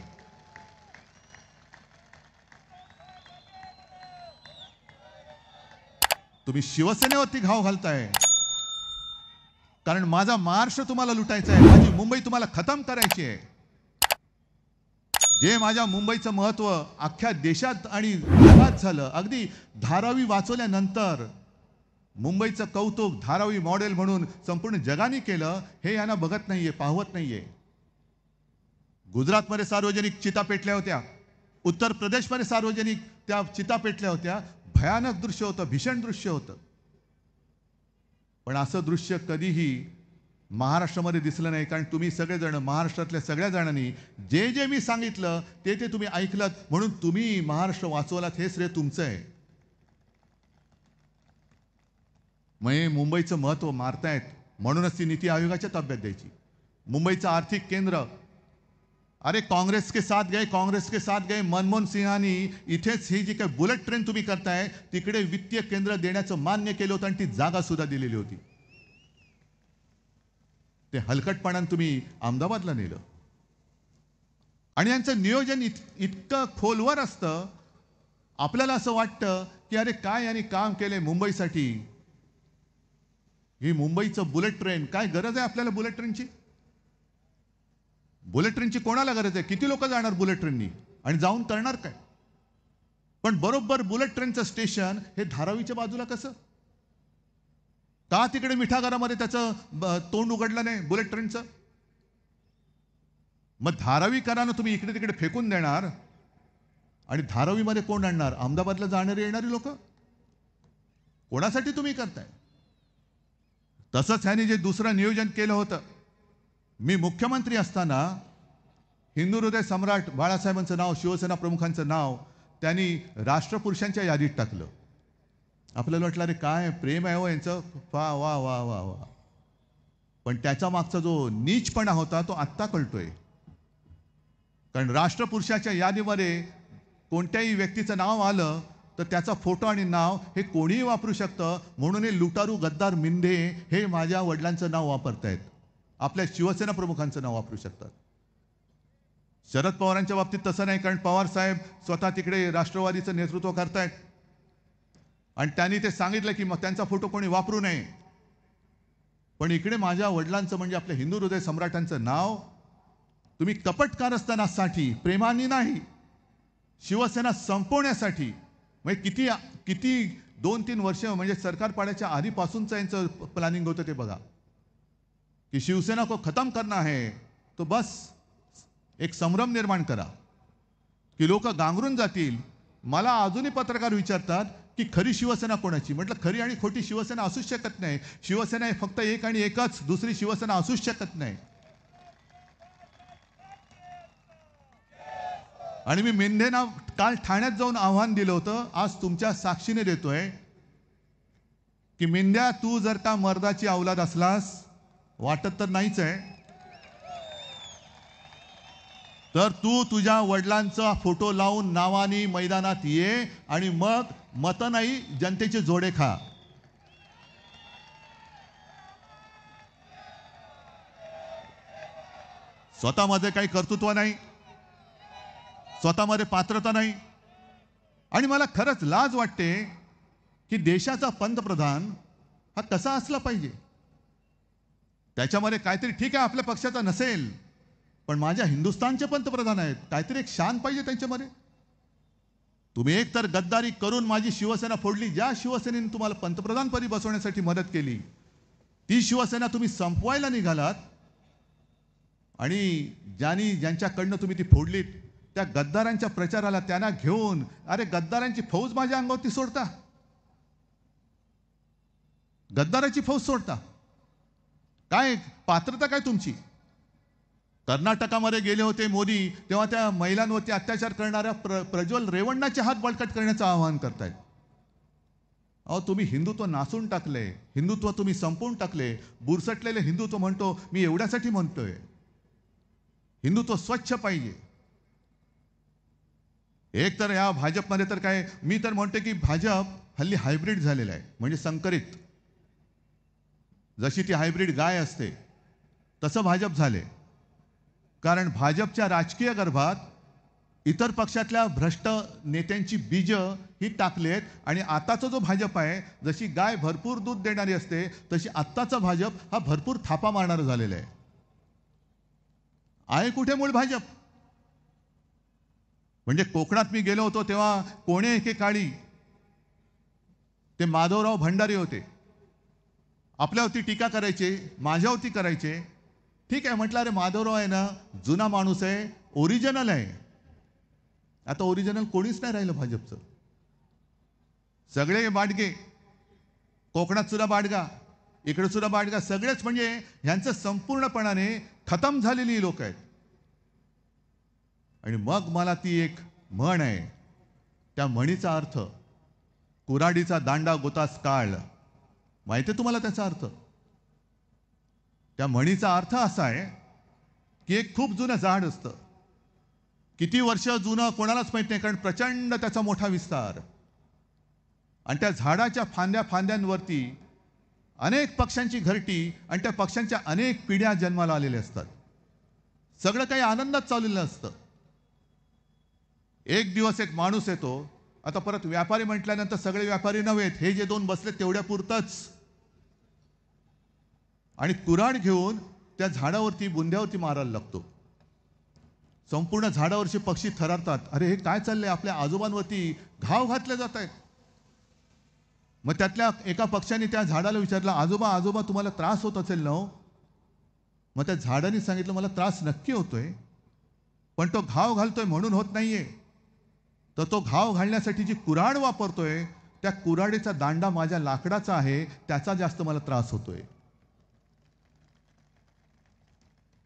तुम्ही शिवसेनेवरती घाव घालताय कारण माझा महाराष्ट्र तुम्हाला लुटायचा आहे, माझी मुंबई तुम्हाला खतम करायची आहे. जे माझ्या मुंबईचं महत्व अख्ख्या देशात आणि जगात झालं, अगदी धारावी वाचवल्यानंतर मुंबईचं कौतुक धारावी मॉडेल म्हणून संपूर्ण जगाने केलं, हे यांना बघत नाहीये, पाहवत नाहीये. गुजरातमध्ये सार्वजनिक चिता पेटल्या होत्या, उत्तर प्रदेशमध्ये सार्वजनिक त्या चिता पेटल्या होत्या. भयानक दृश्य होतं, भीषण दृश्य होतं. पण असं दृश्य कधीही महाराष्ट्रामध्ये दिसलं नाही. कारण तुम्ही सगळेजण, महाराष्ट्रातल्या सगळ्या जणांनी जे जे मी सांगितलं ते ते तुम्ही ऐकलं, म्हणून तुम्ही महाराष्ट्र वाचवलात, हे श्रेय तुमचं आहे. मग मुंबईचं महत्व मारतायत, म्हणूनच ती नीती आयोगाच्या ताब्यात द्यायची. मुंबईचं आर्थिक केंद्र, अरे काँग्रेस के साथ गए मनमोहन सिंहानी इथेच ही जी काही बुलेट ट्रेन तुम्ही करताय तिकडे वित्तीय केंद्र देण्याचं मान्य केलं होतं आणि ती जागा सुद्धा दिलेली होती. ते हलकटपणाने तुम्ही अहमदाबादला नेलं. आणि यांचं नियोजन इतकं खोलवर असतं, आपल्याला असं वाटतं की अरे काय यांनी काम केलंय मुंबईसाठी. ही मुंबईचं बुलेट ट्रेन, काय गरज आहे आपल्याला बुलेट ट्रेनची? बुलेट ट्रेनची कोणाला गरज आहे? किती लोक जाणार बुलेट ट्रेननी आणि जाऊन करणार काय? पण बरोबर बुलेट ट्रेनचं स्टेशन हे धारावीच्या बाजूला कसं? का तिकडे मिठागरामध्ये त्याचं तोंड उघडलं नाही बुलेट ट्रेनचं? मग धारावीकरांना तुम्ही इकडे तिकडे फेकून देणार आणि धारावीमध्ये कोण आणणार? अहमदाबादला जाणारी येणारी लोक. कोणासाठी तुम्ही करताय? तसंच ह्याने जे दुसरं नियोजन केलं होतं, मी मुख्यमंत्री असताना हिंदू हृदय सम्राट बाळासाहेबांचं नाव, शिवसेना प्रमुखांचं नाव त्यांनी राष्ट्रपुरुषांच्या यादीत टाकलं. आपल्याला वाटलं अरे काय प्रेम आहे हो यांचं, वा वा वा वा वा. पण त्याच्या मागचा जो नीचपणा होता तो आत्ता कळतोय. कारण राष्ट्रपुरुषाच्या यादीमध्ये कोणत्याही व्यक्तीचं नाव आलं तर त्याचा फोटो आणि नाव हे कोणीही वापरू शकतं. म्हणून हे लुटारू गद्दार मिंधे हे माझ्या वडिलांचं नाव वापरतायत, आपल्या शिवसेना प्रमुखांचं नाव वापरू शकतात. शरद पवारांच्या बाबतीत तसं नाही, कारण पवार साहेब स्वतः तिकडे राष्ट्रवादीचं नेतृत्व करतायत आणि त्यांनी ते सांगितलं की मग त्यांचा फोटो कोणी वापरू नये. पण इकडे माझ्या वडिलांचं म्हणजे आपल्या हिंदू हृदय सम्राटांचं नाव तुम्ही कपट कारस्थानासाठी, प्रेमाने नाही, शिवसेना संपवण्यासाठी, म्हणजे किती 2-3 वर्ष म्हणजे सरकार पाड्याच्या आधीपासूनचं यांचं प्लॅनिंग होतं ते बघा. कि शिवसेना को खत्म करना है तो बस एक संभ्रम निर्माण करा की लोक गांगरून जातील. मला अजूनही पत्रकार विचारतात की खरी शिवसेना कोणाची? म्हटलं खरी आणि खोटी शिवसेना असूच शकत नाही. शिवसेना हे फक्त एक आणि एकच, दुसरी शिवसेना असूच शकत नाही. आणि मी मेंढेंना काल ठाण्यात जाऊन आव्हान दिलं होतं, आज तुमच्या साक्षीने देतोय की मेंढ्या, तू जर का मर्दाची औलाद असलास, वाटत तर नाहीच आहे, तर तू तुझ्या वडिलांचा फोटो लावून नावानी मैदानात ये आणि मग मत नाही जनतेचे जोडे खा. स्वतःमध्ये काही कर्तृत्व नाही, स्वतःमध्ये पात्रता नाही. आणि मला खरंच लाज वाटते की देशाचा पंतप्रधान हा कसा असला पाहिजे. त्याच्यामध्ये काहीतरी, ठीक आहे आपल्या पक्षाचा नसेल, पण माझ्या हिंदुस्थानचे पंतप्रधान आहेत, काहीतरी एक शान पाहिजे त्यांच्यामध्ये. तुम्ही एक तर गद्दारी करून माझी शिवसेना फोडली. ज्या शिवसेनेने तुम्हाला पंतप्रधानपदी बसवण्यासाठी मदत केली ती शिवसेना तुम्ही संपवायला निघालात. आणि ज्यांच्याकडनं तुम्ही ती फोडलीत त्या गद्दारांच्या प्रचाराला त्यांना घेऊन, अरे गद्दारांची फौज माझ्या अंगावरती सोडता, गद्दाराची फौज सोडता. काय पात्रता काय तुमची? कर्नाटकामध्ये गेले होते मोदी, तेव्हा त्या महिलांवरती अत्याचार करणाऱ्या प्रज्वल रेवण्णाचे हात बळकट करण्याचं आवाहन करतायत. अहो तुम्ही हिंदुत्व नासून टाकले, हिंदुत्व तुम्ही संपवून टाकले. बुरसटलेले हिंदुत्व म्हणतो मी एवढ्यासाठी म्हणतोय हिंदुत्व स्वच्छ पाहिजे. एक तर या भाजपमध्ये तर काय, मी तर म्हणतो की भाजप हल्ली हायब्रिड झालेला आहे, म्हणजे संकरित. जशी ती हायब्रिड गाय असते तसं भाजप झाले. कारण भाजपच्या राजकीय गर्भात इतर पक्षातल्या भ्रष्ट नेत्यांची बीज ही टाकलेत आणि आताचा जो भाजप आहे, जशी गाय भरपूर दूध देणारी असते तशी आत्ताचा भाजप हा भरपूर थापा मारणारा झालेला आहे. आहे कुठे मूळ भाजप? म्हणजे कोकणात मी गेलो होतो तेव्हा कोणे एकेकाळी ते माधवराव भंडारी होते, आपल्यावरती टीका करायचे, माझ्यावरती करायचे. ठीक आहे म्हटलं, अरे माधवराव आहे ना, जुना माणूस आहे, ओरिजिनल आहे. आता ओरिजिनल कोणीच नाही राहिलं भाजपचं. सगळे बाडगे, कोकणात सुद्धा बाडगा, इकडे सुद्धा बाडगा, सगळेच म्हणजे ह्यांचं संपूर्णपणाने खतम झालेली लोक आहेत. आणि मग मला ती एक म्हण आहे, त्या म्हणीचा अर्थ, कुऱ्हाडीचा दांडा गोतास काळ. माहिती आहे तुम्हाला त्याचा अर्थ? त्या म्हणीचा अर्थ असा आहे की एक खूप जुनं झाड असतं, किती वर्ष जुनं कोणालाच माहित नाही, कारण प्रचंड त्याचा मोठा विस्तार. आणि त्या झाडाच्या फांद्यांवरती अनेक पक्ष्यांची घरटी आणि त्या पक्ष्यांच्या अनेक पिढ्या जन्माला आलेल्या असतात. सगळं काही आनंदात चाललेलं असतं. एक दिवस एक माणूस येतो. आता परत व्यापारी म्हटल्यानंतर सगळे व्यापारी नव्हेत, हे जे दोन बसले तेवढ्या पुरतच, आणि कुऱ्हाड घेऊन त्या झाडावरती बुंद्यावरती मारायला लागतो. संपूर्ण झाडावरचे पक्षी थरारतात. अरे हे काय चाललंय? आपल्या आजोबांवरती घाव घातले जात आहेत. मग त्यातल्या एका पक्षाने त्या झाडाला विचारलं, आजोबा आजोबा तुम्हाला त्रास होत असेल ना हो? मग त्या झाडाने सांगितलं, मला त्रास नक्की होतोय, पण तो घाव घालतोय म्हणून होत नाहीये. तर तो घाव घालण्यासाठी जी कुऱ्हाड वापरतोय, त्या कुऱ्हाडीचा दांडा माझ्या लाकडाचा आहे, त्याचा जास्त मला त्रास होतोय.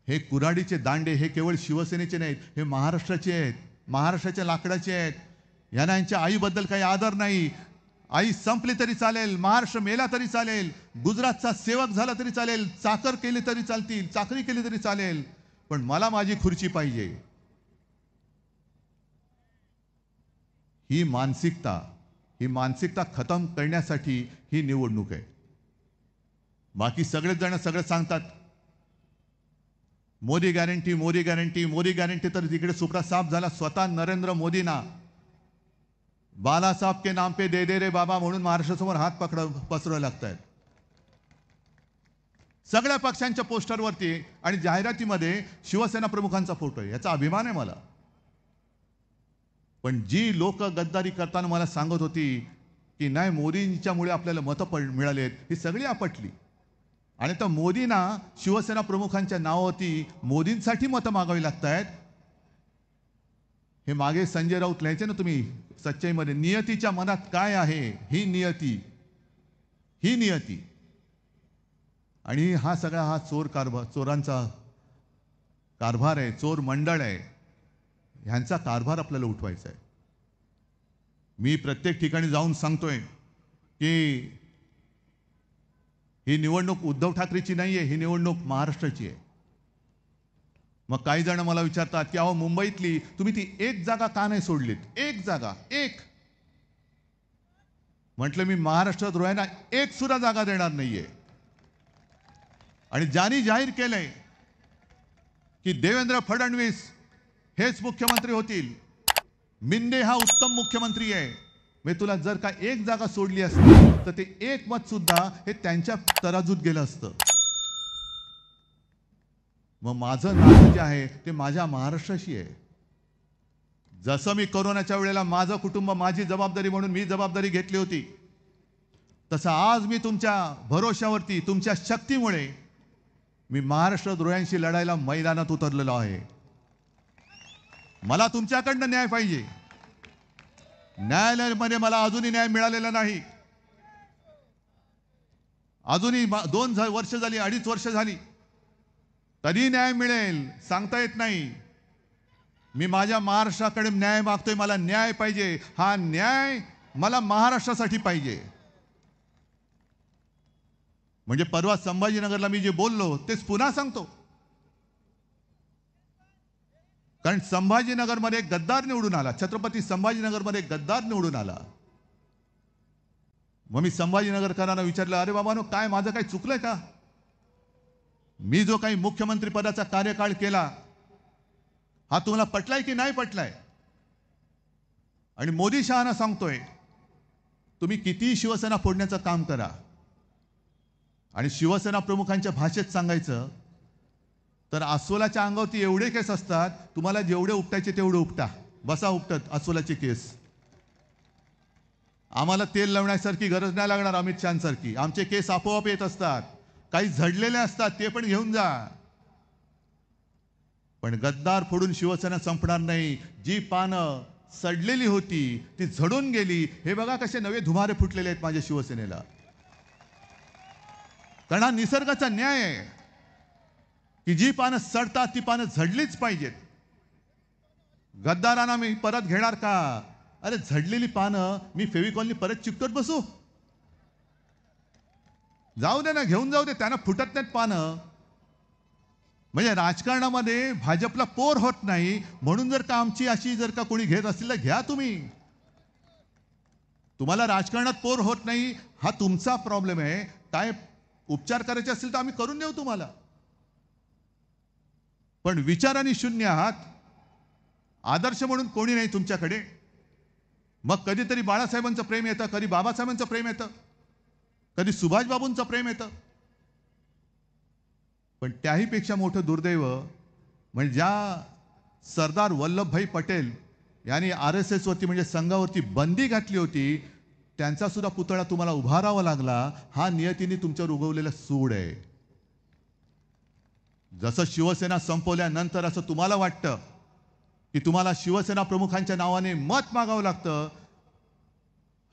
हे कुऱ्हाडीचे दांडे हे केवळ शिवसेनेचे नाहीत, हे महाराष्ट्राचे आहेत, महाराष्ट्राच्या लाकडाचे आहेत. यांच्या आईबद्दल काही आदर नाही. आई संपली तरी चालेल, महाराष्ट्र मेला तरी चालेल, गुजरातचा सेवक झाला तरी चालेल, चाकर केली तरी चालतील, चाकरी केली तरी चालेल, पण मला माझी खुर्ची पाहिजे. ही मानसिकता खतम करण्यासाठी ही निवडणूक आहे. बाकी सगळेच जण सगळं सांगतात, Modi guarantee Modi guarantee Modi guarantee, तर तिकडे सुपडा साफ झाला. स्वतः नरेंद्र मोदींना बाला साहब के नाम पे दे दे रे बाबा म्हणून महाराष्ट्रासमोर हात पसरवावे लागत आहेत. सगळ्या पक्षांच्या पोस्टरवरती आणि जाहिरातीमध्ये शिवसेना प्रमुखांचा फोटो आहे. याचा अभिमान आहे मला. पण जी लोक गद्दारी करताना मला सांगत होती की नाही मोदींच्यामुळे आपल्याला मतं मिळालेत, ही सगळी आपटली. आणि तर मोदींना शिवसेना प्रमुखांच्या नावावरती मोदींसाठी मतं मागावी लागत आहेत. हे मागे संजय राऊत लिहायचे ना तुम्ही सच्चाईमध्ये, नियतीच्या मनात काय आहे, ही नियती. आणि हा सगळा चोरांचा कारभार आहे, चोर मंडळ आहे. ह्यांचा कारभार आपल्याला उठवायचा आहे. मी प्रत्येक ठिकाणी जाऊन सांगतोय की ही निवडणूक उद्धव ठाकरेची नाहीये, ही निवडणूक महाराष्ट्राची आहे. मग काही जण मला विचारतात की अहो मुंबईतली तुम्ही ती एक जागा का नाही सोडलीत? एक जागा, एक. म्हटलं मी महाराष्ट्रद्रोह्यांना एक सुद्धा जागा देणार नाहीये. आणि ज्यांनी जाहीर केलंय की देवेंद्र फडणवीस हेच मुख्यमंत्री होतील, मिंदे हा उत्तम मुख्यमंत्री आहे, मी तुला जर का एक जागा सोडली असती तर ते एक मत सुद्धा हे त्यांच्या तराजूत गेलं असतं. मग माझं नातं जे आहे ते माझ्या महाराष्ट्राशी आहे. जसं मी कोरोनाच्या वेळेला माझं कुटुंब माझी जबाबदारी म्हणून मी जबाबदारी घेतली होती, तसं आज मी तुमच्या भरोशावरती तुमच्या शक्तीमुळे मी महाराष्ट्रद्रोह्यांशी लढायला मैदानात उतरलेलो आहे. मला तुमच्याकडनं न्याय पाहिजे. न्यायालयामध्ये मला अजूनही न्याय मिळालेला नाही. अजूनही 2 वर्ष झाली, 2.5 वर्ष झाली, कधी न्याय मिळेल सांगता येत नाही. मी माझ्या महाराष्ट्राकडे न्याय मागतोय. मला न्याय पाहिजे. हा न्याय मला महाराष्ट्रासाठी पाहिजे. म्हणजे परवा संभाजीनगरला मी जे बोललो तेच पुन्हा सांगतो. कारण संभाजीनगरमध्ये एक गद्दार निवडून आला, छत्रपती संभाजीनगरमध्ये एक गद्दार निवडून आला. मग मी संभाजीनगरकरांना विचारलं, अरे बाबांनो, काय माझं काही चुकलंय का? मी जो काही मुख्यमंत्री पदाचा कार्यकाळ केला हा तुम्हाला पटलाय की नाही पटलाय? आणि मोदी शहाना सांगतोय तुम्ही किती शिवसेना फोडण्याचं काम करा, आणि शिवसेना प्रमुखांच्या भाषेत सांगायचं तर अस्वलाच्या अंगावरती एवढे केस असतात, तुम्हाला जेवढे उपटायचे तेवढे उपटा, बसा उपटत अस्वलाचे केस. आम्हाला तेल लावण्यासारखी गरज नाही लागणार अमित शहांसारखी. आमचे केस आपोआप येत असतात, काही झडलेले असतात ते पण घेऊन जा. पण गद्दार फोडून शिवसेना संपणार नाही. जी पानं सडलेली होती ती झडून गेली. हे बघा कसे नवे धुमारे फुटलेले आहेत माझ्या शिवसेनेला. कारण हा निसर्गाचा न्याय आहे की जी पानं सडतात ती पानं झडलीच पाहिजेत. गद्दारांना मी परत घेणार का? अरे झडलेली पानं मी फेविकॉलनी परत चिकटत बसू? जाऊ दे ना, घेऊन जाऊ दे, त्यांना फुटत नाहीत पानं. म्हणजे राजकारणामध्ये भाजपला पोर होत नाही म्हणून जर का आमची अशी जर का कोणी घेत असतील तर घ्या तुम्ही. तुम्हाला राजकारणात पोर होत नाही हा तुमचा प्रॉब्लेम आहे. काय उपचार करायचे असतील तर आम्ही करून देऊ तुम्हाला, पण विचारांनी शून्य आहात. आदर्श म्हणून कोणी नाही तुमच्याकडे. मग कधीतरी बाळासाहेबांचं प्रेम येतं, कधी बाबासाहेबांचं प्रेम येतं, कधी सुभाषबाबूंचं प्रेम येतं. पण त्याही पेक्षा मोठं दुर्दैव म्हणजे ज्या सरदार वल्लभभाई पटेल यांनी RSS वरती म्हणजे संघावरती बंदी घातली होती, त्यांचा सुद्धा पुतळा तुम्हाला उभारावा लागला. हा नियतीने तुमच्यावर उगवलेला सूड आहे. जसं शिवसेना संपवल्यानंतर असं तुम्हाला वाटतं की तुम्हाला शिवसेना प्रमुखांच्या नावाने मत मागावं लागतं,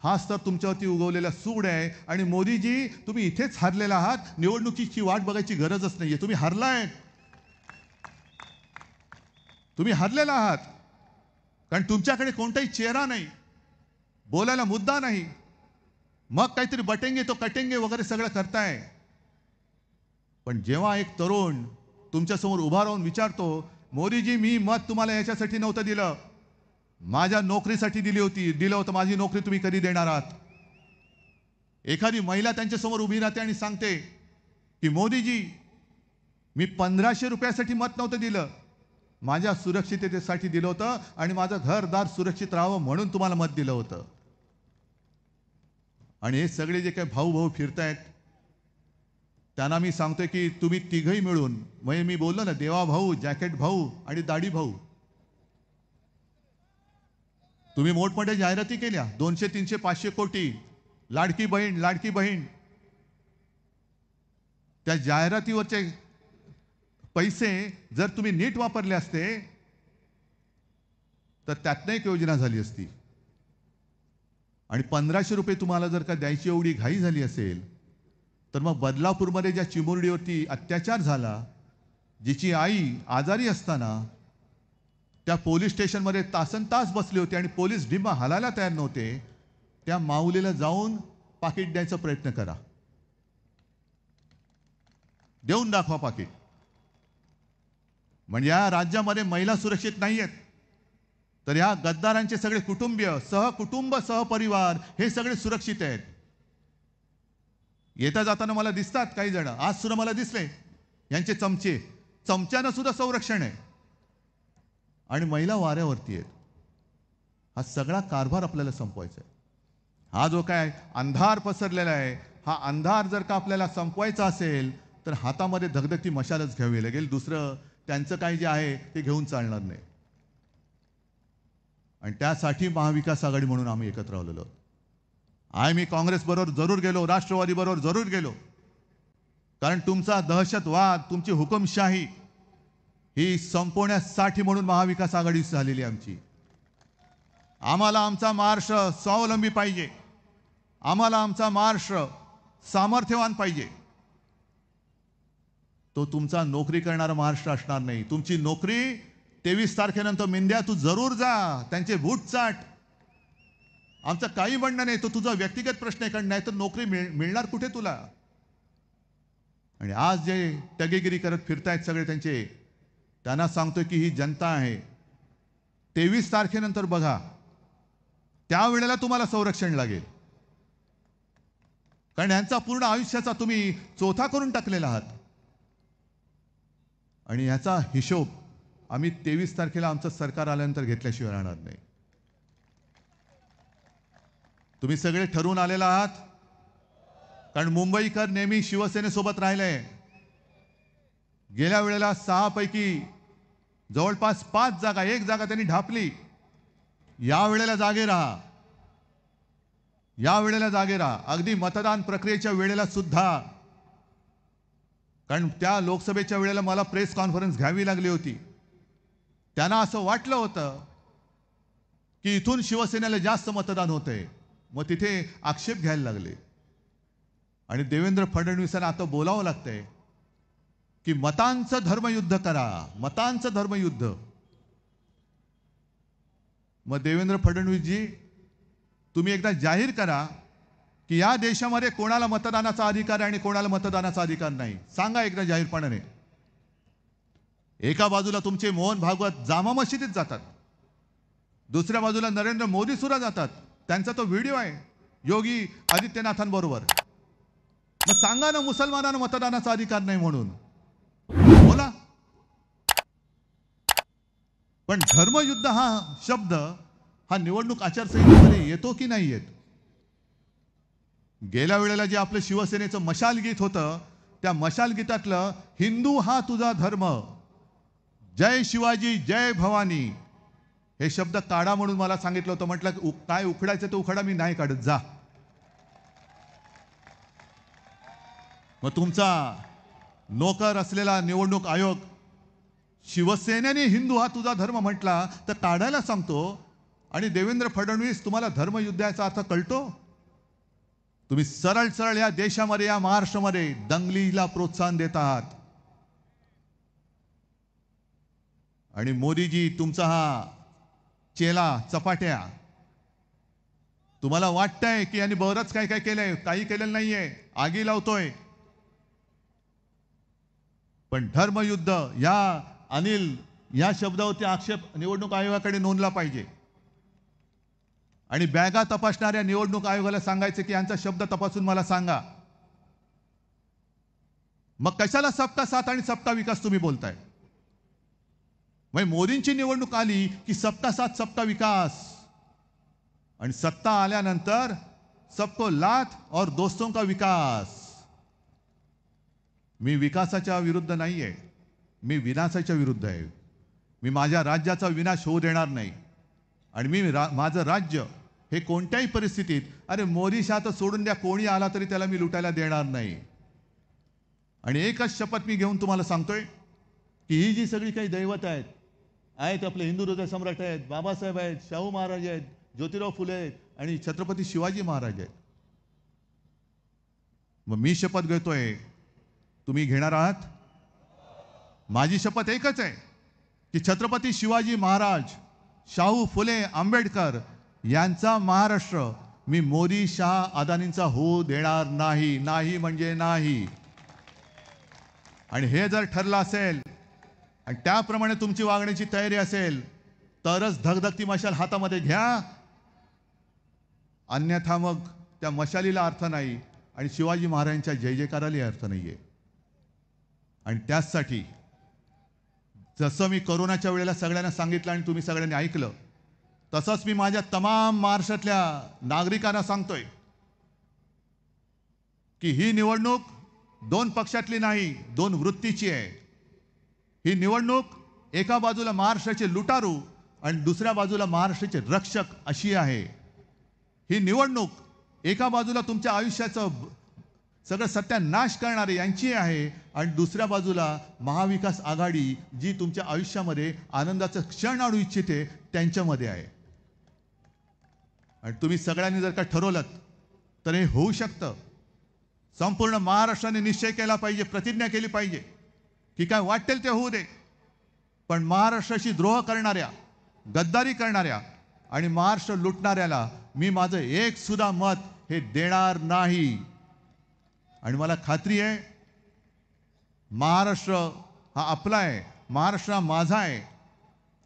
हाच तर तुमच्यावरती उगवलेला सूड आहे. आणि मोदीजी, तुम्ही इथेच हरलेला आहात. निवडणुकीची वाट बघायची गरजच नाहीये. तुम्ही हरलाय, तुम्ही हरलेला आहात. कारण तुमच्याकडे कोणताही चेहरा नाही, बोलायला मुद्दा नाही. मग काहीतरी बटेंगे तो कटेंगे वगैरे सगळं करताय. पण जेव्हा एक तरुण तुमच्यासमोर उभा राहून विचारतो, मोदीजी मी मत तुम्हाला याच्यासाठी नव्हतं दिलं, माझ्या नोकरीसाठी दिलं होतं, माझी नोकरी तुम्ही कधी देणार आहात? एखादी महिला त्यांच्यासमोर उभी राहते आणि सांगते की मोदीजी मी 1500 रुपयासाठी मत नव्हतं दिलं, माझ्या सुरक्षिततेसाठी दिलं होतं आणि माझं घरदार सुरक्षित राहावं म्हणून तुम्हाला मत दिलं होतं. आणि हे सगळे जे काही भाऊ भाऊ फिरतायत त्यांना मी सांगतोय की तुम्ही तिघही मिळून, म्हणजे मी बोललो ना, देवा भाऊ, जॅकेट भाऊ आणि दाढी भाऊ, तुम्ही मोठमोठ्या जाहिराती केल्या, 200, 300, 500 कोटी, लाडकी बहीण, लाडकी बहीण. त्या जाहिरातीवरचे पैसे जर तुम्ही नीट वापरले असते तर त्यातनं एक योजना झाली असती. आणि 1500 रुपये तुम्हाला जर का द्यायची एवढी घाई झाली असेल तर मग बदलापूरमध्ये ज्या चिमुरडीवरती अत्याचार झाला, जिची आई आजारी असताना त्या पोलीस स्टेशनमध्ये तासनतास बसले होते आणि पोलीस ढिम्मा हलायला तयार नव्हते, त्या माऊलीला जाऊन पाकिट द्यायचा प्रयत्न करा. देऊन दाखवा पाकिट. म्हणजे या राज्यामध्ये महिला सुरक्षित नाहीयेत, तर या गद्दारांचे सगळे कुटुंबीय, सहकुटुंब, सहपरिवार हे सगळे सुरक्षित आहेत. येता जाताना मला दिसतात काही जण, आज सुद्धा मला दिसले यांचे चमचे, चमच्यानं सुद्धा संरक्षण आहे आणि महिला वाऱ्यावरती आहेत. हा सगळा कारभार आपल्याला संपवायचा आहे. हा जो काय अंधार पसरलेला आहे, हा अंधार जर का आपल्याला संपवायचा असेल तर हातामध्ये धगधगती मशालच घ्यावी लागेल. दुसरं त्यांचं काही जे आहे ते घेऊन चालणार नाही. आणि त्यासाठी महाविकास आघाडी म्हणून आम्ही एकत्र आलेलो आहोत. मी काँग्रेस बरोबर जरूर गेलो, राष्ट्रवादी बरोबर जरूर गेलो, कारण तुमचा दहशतवाद, तुमची हुकुमशाही ही संपवण्यासाठी म्हणून महाविकास आघाडी झालेली आमची. आम्हाला आमचा महाराष्ट्र स्वावलंबी पाहिजे, आम्हाला आमचा महाराष्ट्र सामर्थ्यवान पाहिजे. तो तुमचा नोकरी करणारा महाराष्ट्र असणार नाही. तुमची नोकरी 23 तारखेनंतर मिंद्या तू जरूर जा, त्यांचे बूट चाट, आमचं काही म्हणणं नाही. तो तुझा व्यक्तिगत प्रश्न आहे, कारण नाही तर नोकरी मिळणार कुठे तुला? आणि आज जे टगेगिरी करत फिरतायत सगळे त्यांचे, त्यांना सांगतोय की ही जनता आहे, 23 तारखेनंतर बघा, त्यावेळेला तुम्हाला संरक्षण लागेल. कारण यांचा पूर्ण आयुष्याचा तुम्ही चोथा करून टाकलेला आहात. आणि याचा हिशोब आम्ही 23 तारखेला आमचं सरकार आल्यानंतर घेतल्याशिवाय राहणार नाही. तुम्ही सगळे ठरवून आलेला आहात, कारण मुंबईकर नेहमी शिवसेनेसोबत राहिले. गेल्या वेळेला 6 पैकी जवळपास 5 जागा, 1 जागा त्यांनी ढापली. या वेळेला जागे राहा, या वेळेला जागे राहा. अगदी मतदान प्रक्रियेच्या वेळेला सुद्धा, कारण त्या लोकसभेच्या वेळेला मला प्रेस कॉन्फरन्स घ्यावी लागली होती. त्यांना असं वाटलं होतं की इथून शिवसेनेला जास्त मतदान होतंय, मग तिथे आक्षेप घ्यायला लागले. आणि देवेंद्र फडणवीसांना आता बोलावं लागतंय की मतांचं धर्मयुद्ध करा, मतांचं धर्मयुद्ध. मग देवेंद्र फडणवीसजी, तुम्ही एकदा जाहीर करा की या देशामध्ये कोणाला मतदानाचा अधिकार आहे आणि कोणाला मतदानाचा अधिकार नाही. सांगा एकदा जाहीरपणाने. एका बाजूला तुमचे मोहन भागवत जामा मशिदीत जातात, दुसऱ्या बाजूला नरेंद्र मोदी सुद्धा जातात. त्यांचा तो व्हिडिओ आहे योगी आदित्यनाथांबरोबर. मग सांगा ना मुसलमानांना मतदानाचा अधिकार नाही म्हणून, बोला. पण धर्मयुद्ध हा शब्द हा निवडणूक आचारसंहितेमध्ये येतो की नाही येत? गेल्या वेळेला जे आपलं शिवसेनेचं मशाल गीत होतं, त्या मशाल गीतातलं हिंदू हा तुझा धर्म, जय शिवाजी जय भवानी हे शब्द काढा म्हणून मला सांगितलं होतं. म्हटलं काय उखडायचं ते उखडा, मी नाही काढत, जा. मग तुमचा नोकर असलेला निवडणूक आयोग शिवसेनेने हिंदू हा तुझा धर्म म्हटला तर काढायला सांगतो. आणि देवेंद्र फडणवीस, तुम्हाला धर्मयुद्धाचा अर्थ कळतो? तुम्ही सरळ सरळ या देशामध्ये, या महाराष्ट्रामध्ये दंगलीला प्रोत्साहन देत आहात. आणि मोदीजी, तुमचा हा चेला चपाट्या, तुम्हाला वाटतंय की यांनी बरंच काय काय केलंय, काही केलेलं नाहीये, आगी लावतोय. पण धर्मयुद्ध या अनिल या शब्दावरती आक्षेप निवडणूक आयोगाकडे नोंदला पाहिजे. आणि बॅगा तपासणाऱ्या निवडणूक आयोगाला सांगायचं की यांचा शब्द तपासून मला सांगा. मग कशाला सबका साथ आणि सबका विकास तुम्ही बोलताय? मग मोदींची निवडणूक आली की सबका साथ सबका विकास, आणि सत्ता आल्यानंतर सबको लाथ और दोस्तों का विकास. मी विकासाच्या विरुद्ध नाहीये, मी विनाशाच्या विरुद्ध आहे. मी माझ्या राज्याचा विनाश होऊ देणार नाही. आणि मी माझं राज्य हे कोणत्याही परिस्थितीत, अरे मोदी शाह तर सोडून द्या, कोणी आला तरी त्याला मी लुटायला देणार नाही. आणि एकच शपथ मी घेऊन तुम्हाला सांगतोय की ही जी सगळी काही दैवत आहेत आपले हिंदू हृदय सम्राट आहेत, बाबासाहेब आहेत, शाहू महाराज आहेत, ज्योतिराव फुले आहेत आणि छत्रपती शिवाजी महाराज आहेत. मग मी शपथ घेतोय, तुम्ही घेणार आहात? माझी शपथ एकच आहे की छत्रपती शिवाजी महाराज, शाहू फुले, आंबेडकर यांचा महाराष्ट्र मी मोदी शाह अदानींचा होऊ देणार नाही. नाही म्हणजे नाही. आणि हे जर ठरलं असेल आणि त्याप्रमाणे तुमची वागण्याची तयारी असेल तरच धगधगती मशाल हातामध्ये घ्या, अन्यथा मग त्या मशालीला अर्थ नाही आणि शिवाजी महाराजांच्या जय जयकाराला अर्थ नाहीये. आणि त्याचसाठी जसं मी कोरोनाच्या वेळेला सगळ्यांना सांगितलं आणि तुम्ही सगळ्यांनी ऐकलं, तसंच मी माझ्या तमाम महाराष्ट्रातल्या नागरिकांना सांगतोय की ही निवडणूक दोन पक्षातली नाही, दोन वृत्तीची आहे. ही निवडणूक एका बाजूला महाराष्ट्राचे लुटारू आणि दुसऱ्या बाजूला महाराष्ट्राचे रक्षक अशी आहे. ही निवडणूक एका बाजूला तुमच्या आयुष्याचं सगळं सत्यानाश करणारे यांची आहे आणि दुसऱ्या बाजूला महाविकास आघाडी जी तुमच्या आयुष्यामध्ये आनंदाचं क्षण आणू इच्छिते त्यांच्यामध्ये आहे. आणि तुम्ही सगळ्यांनी जर का ठरवलं तर हे होऊ शकतं. संपूर्ण महाराष्ट्राने निश्चय केला पाहिजे, प्रतिज्ञा केली पाहिजे की काय वाटेल ते होऊ दे, पण महाराष्ट्राशी द्रोह करणाऱ्या, गद्दारी करणाऱ्या आणि महाराष्ट्र लुटणाऱ्याला मी माझं एक सुद्धा मत हे देणार नाही. आणि मला खात्री आहे महाराष्ट्र हा आपला आहे, महाराष्ट्र हा माझा आहे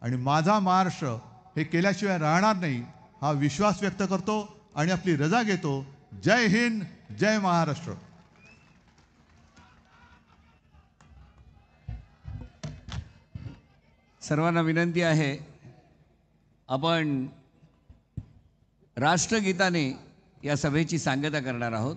आणि माझा महाराष्ट्र हे केल्याशिवाय राहणार नाही हा विश्वास व्यक्त करतो आणि आपली रजा घेतो. जय हिंद, जय महाराष्ट्र. सर्वांना विनंती आहे, आपण राष्ट्रगीताने या सभेची सांगता करणार आहोत.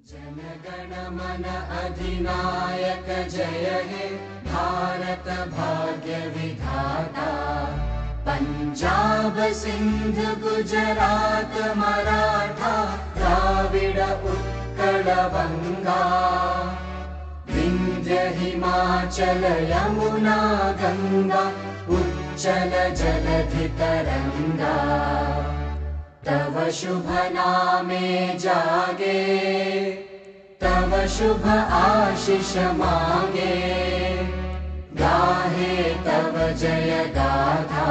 जनगण मन अधिनायक जय हे भारत भाग्य विधाता. पंजाब सिंध गुजरात मराठा द्राविड उत्कल बंगा. विंध्य हिमाचल यमुना गंगा उच्चल जलधि तरंगा. तव शुभ नामे जागे तव शुभ आशीष मांगे. गाहे तव जय गाथा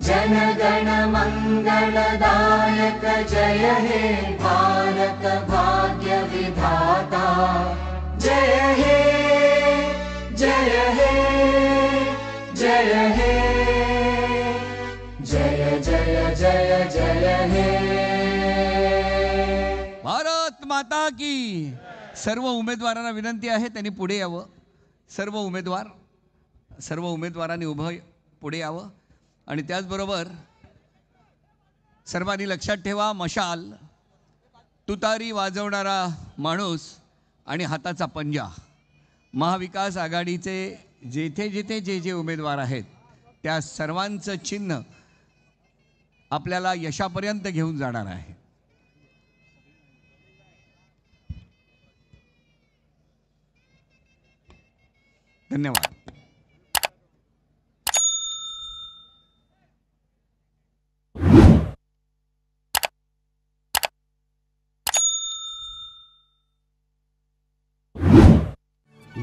जनगण मंगलदायक जय हे भारत भाग्य विधाता. जय हे जय हे जय हे जय जय जय जय हे. भारत माता की. सर्व उमेदवारांना विनंती आहे त्यांनी पुढे यावं. सर्व उमेदवारांनी उभं पुढे यावं. आणि त्याचबरोबर सर्वांनी लक्षात ठेवा, मशाल, तुतारी वाजवणारा माणूस आणि हाताचा पंजा, महाविकास आघाडीचे जेथे जेथे जे जे उमेदवार आहेत त्या सर्वांचं चिन्ह आपल्याला यशापर्यंत घेऊन जाणार आहे. धन्यवाद.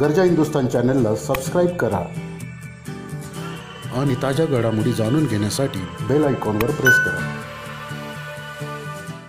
गरजा हिंदुस्तान चॅनलला सबस्क्राईब करा आणि ताज्या घडामोडी जाणून घेण्यासाठी बेल आयकॉनवर प्रेस करा.